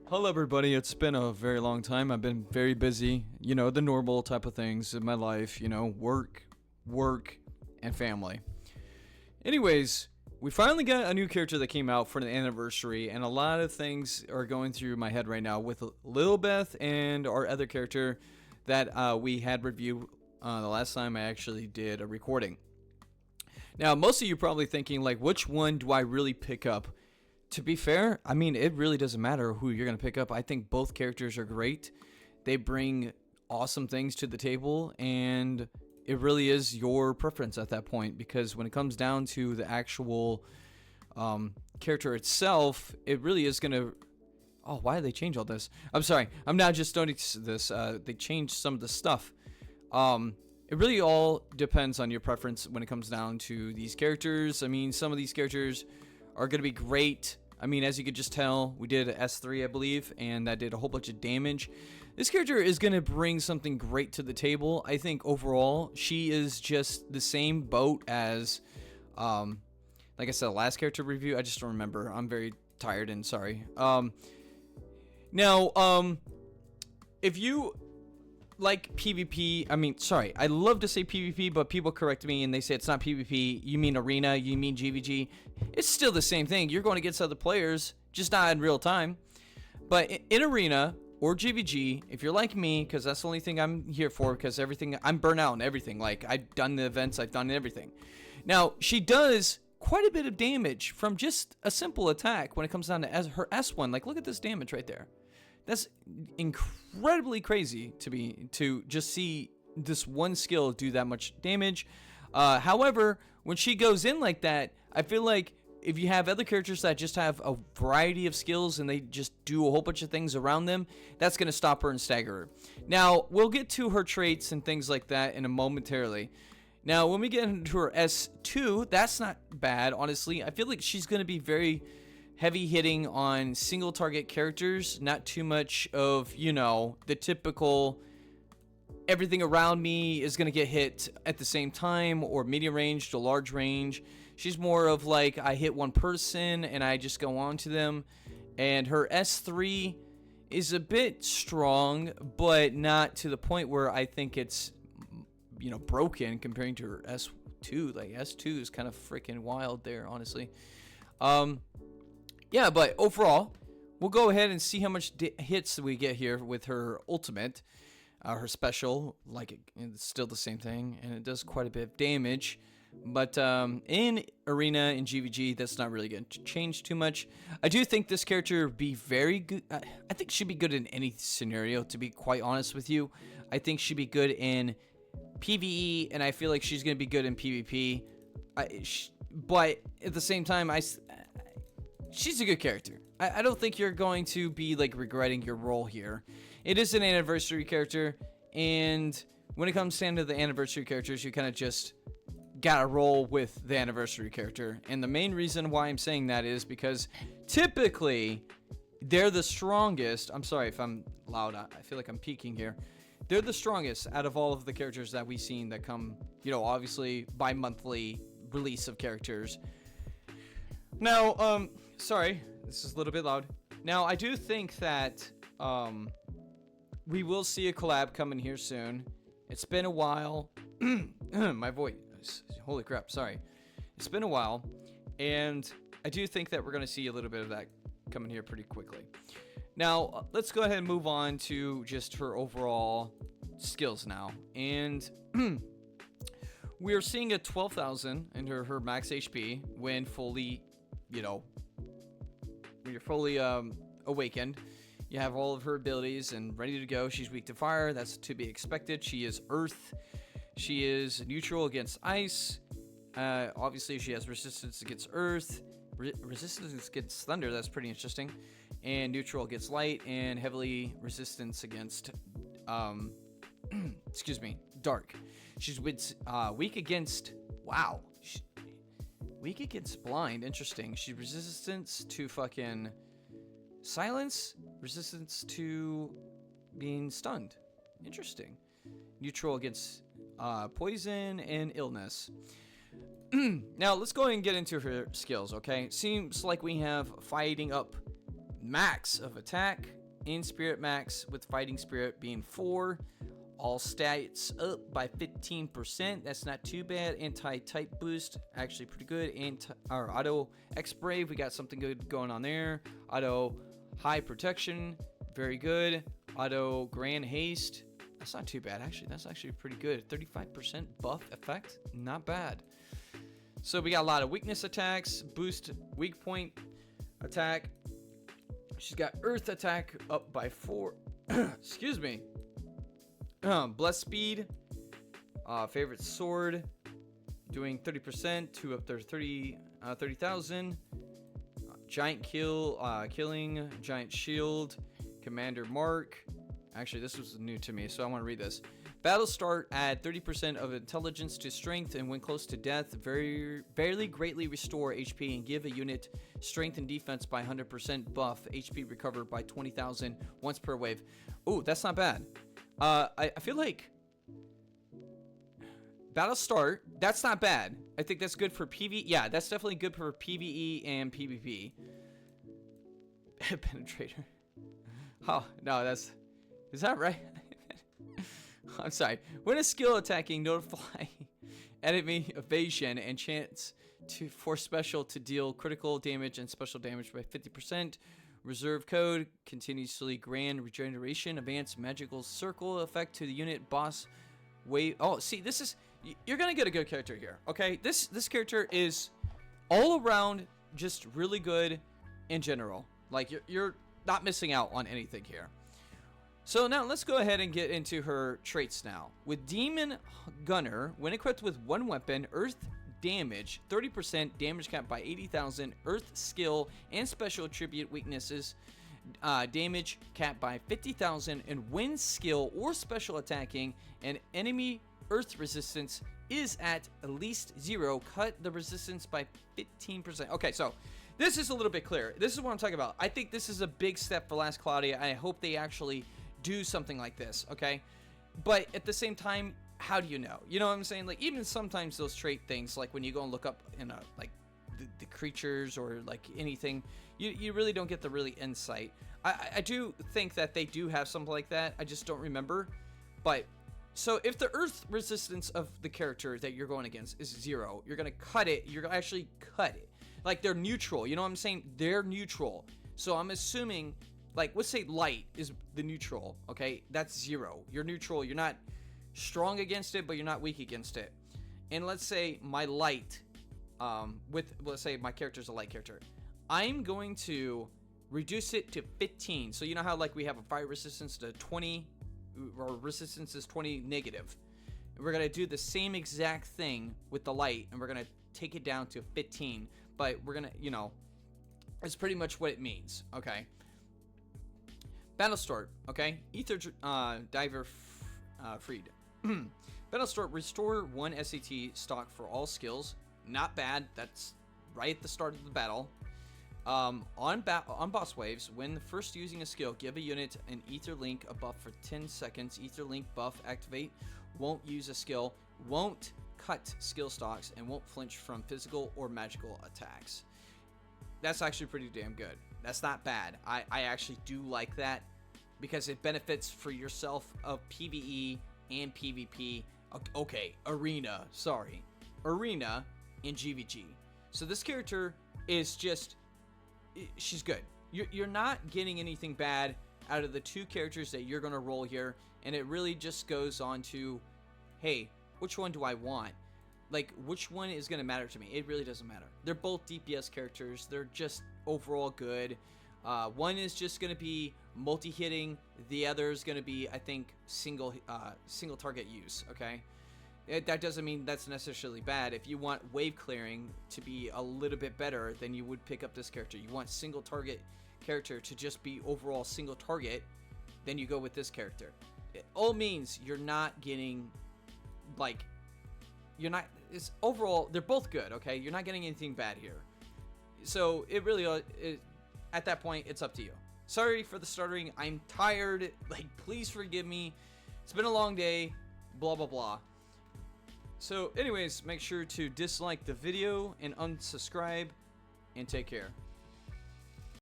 Hello, everybody. It's been a very long time. I've been very busy. The normal type of things in my life. Work, and family. Anyways, we finally got a new character that came out for the anniversary, and a lot of things are going through my head right now with Lilbeth and our other character that we had review the last time I actually did a recording. Now, most of you probably thinking, like, which one do I really pick up? To be fair, I mean, it really doesn't matter who you're going to pick up. I think both characters are great. They bring awesome things to the table, and it really is your preference at that point, because when it comes down to the actual character itself, it really is going to... Oh, why did they change all this? I'm sorry. I'm now just noticing this. They changed some of the stuff. It really all depends on your preference when it comes down to these characters. I mean, some of these characters are going to be great. I mean, as you could just tell, we did S3, I believe, and that did a whole bunch of damage. This character is going to bring something great to the table. I think overall, she is just the same boat as, like I said, last character review. I just don't remember. I'm very tired and sorry. Now, if you like PvP, I love to say PvP, but people correct me and they say it's not PvP. You mean arena, you mean GVG. It's still the same thing. You're going against other players, just not in real time. But in arena or GVG, if you're like me, because that's the only thing I'm here for, because I'm burnt out and everything. Like, I've done the events, I've done everything. Now, she does quite a bit of damage from just a simple attack when it comes down to her S1. Like, look at this damage right there. That's incredibly crazy to just see this one skill do that much damage. However, when she goes in like that, I feel like if you have other characters that just have a variety of skills and they just do a whole bunch of things around them, that's going to stop her and stagger her. Now, we'll get to her traits and things like that in a momentarily. Now, when we get into her S2, that's not bad, honestly. I feel like she's going to be very heavy hitting on single target characters, not too much of, the typical everything around me is going to get hit at the same time, or medium range to large range. She's more of like, I hit one person and I just go on to them. And her S3 is a bit strong, but not to the point where I think it's, broken comparing to her S2. Like, S2 is kind of freaking wild there, honestly. Yeah, but overall, we'll go ahead and see how much hits we get here with her ultimate. Her special, it's still the same thing, and it does quite a bit of damage. But in Arena and GVG, that's not really going to change too much. I do think this character would be very good. I think she'd be good in any scenario, to be quite honest with you. I think she'd be good in PvE, and I feel like she's going to be good in PvP. But at the same time, she's a good character. I don't think you're going to be regretting your role here. It is an anniversary character, and when it comes down to the anniversary characters, you kind of just gotta roll with the anniversary character. And the main reason why I'm saying that is because typically they're the strongest. I'm sorry if I'm loud. I feel like I'm peaking here. They're the strongest out of all of the characters that we've seen that come, obviously bi-monthly release of characters. Now, sorry, this is a little bit loud. Now, I do think that we will see a collab coming here soon. It's been a while. My voice. Holy crap, sorry. It's been a while, and I do think that we're going to see a little bit of that coming here pretty quickly. Now, let's go ahead and move on to just her overall skills now. And we are seeing a 12,000 in her max HP when fully, when you're fully awakened. You have all of her abilities and ready to go. She's weak to fire. That's to be expected. She is earth. She is neutral against ice. Obviously, she has resistance against earth. Resistance against thunder. That's pretty interesting. And neutral against light. And heavily resistance against, dark. She's weak against, weak against blind. Interesting. She's resistance to fucking silence. Resistance to being stunned. Interesting. Neutral against poison and illness. Now, let's go ahead and get into her skills, okay? Seems like we have fighting up max of attack, in spirit max, with fighting spirit being 4. All stats up by 15%. That's not too bad. Anti-type boost, actually pretty good. Auto X Brave, we got something good going on there. Auto High Protection, very good. Auto Grand Haste, that's not too bad. Actually, that's actually pretty good. 35% buff effect, not bad. So we got a lot of weakness attacks, boost weak point attack. She's got Earth attack up by 4. Excuse me. Bless speed, favorite sword, doing 30% to up there 30,000. Giant killing, giant shield, commander mark. Actually, this was new to me, so I want to read this. Battle start, add 30% of intelligence to strength, and when close to death, barely greatly restore HP and give a unit strength and defense by 100% buff. HP recovered by 20,000 once per wave. Ooh, that's not bad. I feel like battle start, that's not bad. I think that's good for PvE. Yeah, that's definitely good for PvE and PvP. Penetrator. Oh, no, is that right? I'm sorry. When a skill attacking, notify enemy evasion and chance for special to deal critical damage and special damage by 50%. Reserve code, continuously grand regeneration, advanced magical circle effect to the unit boss wave. Oh, see, this is, you're gonna get a good character here, okay? This character is all around just really good in general. Like, you're not missing out on anything here. So now let's go ahead and get into her traits now. With Demon Gunner, when equipped with one weapon, Earth damage 30%, damage cap by 80,000, Earth skill and special attribute weaknesses, damage cap by 50,000, and when skill or special attacking and enemy Earth resistance is at least 0, cut the resistance by 15%. Okay, so this is a little bit clearer. This is what I'm talking about. I think this is a big step for Last Claudia. I hope they actually do something like this, okay? But at the same time, how do you know? You know what I'm saying? Like, even sometimes those trait things, like when you go and look up in like the creatures or like anything, you really don't get the really insight. I do think that they do have something like that. I just don't remember. But so if the Earth resistance of the character that you're going against is 0, you're gonna cut it. You're gonna actually cut it. Like, they're neutral. You know what I'm saying? They're neutral. So I'm assuming, like, let's say light is the neutral. Okay, that's 0. You're neutral. You're not strong against it, but you're not weak against it. And let's say my light, let's say my character's a light character, I'm going to reduce it to 15. So you know how, like, we have a fire resistance to 20, or resistance is 20 negative. We're gonna do the same exact thing with the light, and we're gonna take it down to 15. But we're gonna, you know, it's pretty much what it means. Okay. Battle start. Okay. Ether diver freed. Battle start, restore 1 SAT stock for all skills. Not bad. That's right at the start of the battle. On boss waves, when first using a skill, give a unit an Ether Link a buff for 10 seconds. Ether Link buff activate. Won't use a skill. Won't cut skill stocks, and won't flinch from physical or magical attacks. That's actually pretty damn good. That's not bad. I actually do like that, because it benefits for yourself of PvE and PvP. Okay, Arena, sorry. Arena in GVG. So this character is just, she's good. You're not getting anything bad out of the two characters that you're going to roll here, and it really just goes on to, hey, which one do I want? Like, which one is going to matter to me? It really doesn't matter. They're both DPS characters. They're just overall good. One is just going to be multi-hitting. The other is going to be, I think, single target use, okay? That doesn't mean that's necessarily bad. If you want wave clearing to be a little bit better, then you would pick up this character. You want single target character to just be overall single target, then you go with this character. It all means you're not getting, like, you're not, it's overall, they're both good, okay? You're not getting anything bad here. So it really, at that point, it's up to you. Sorry for the stuttering. I'm tired. Like, please forgive me. It's been a long day. Blah, blah, blah. So anyways, make sure to dislike the video and unsubscribe, and take care.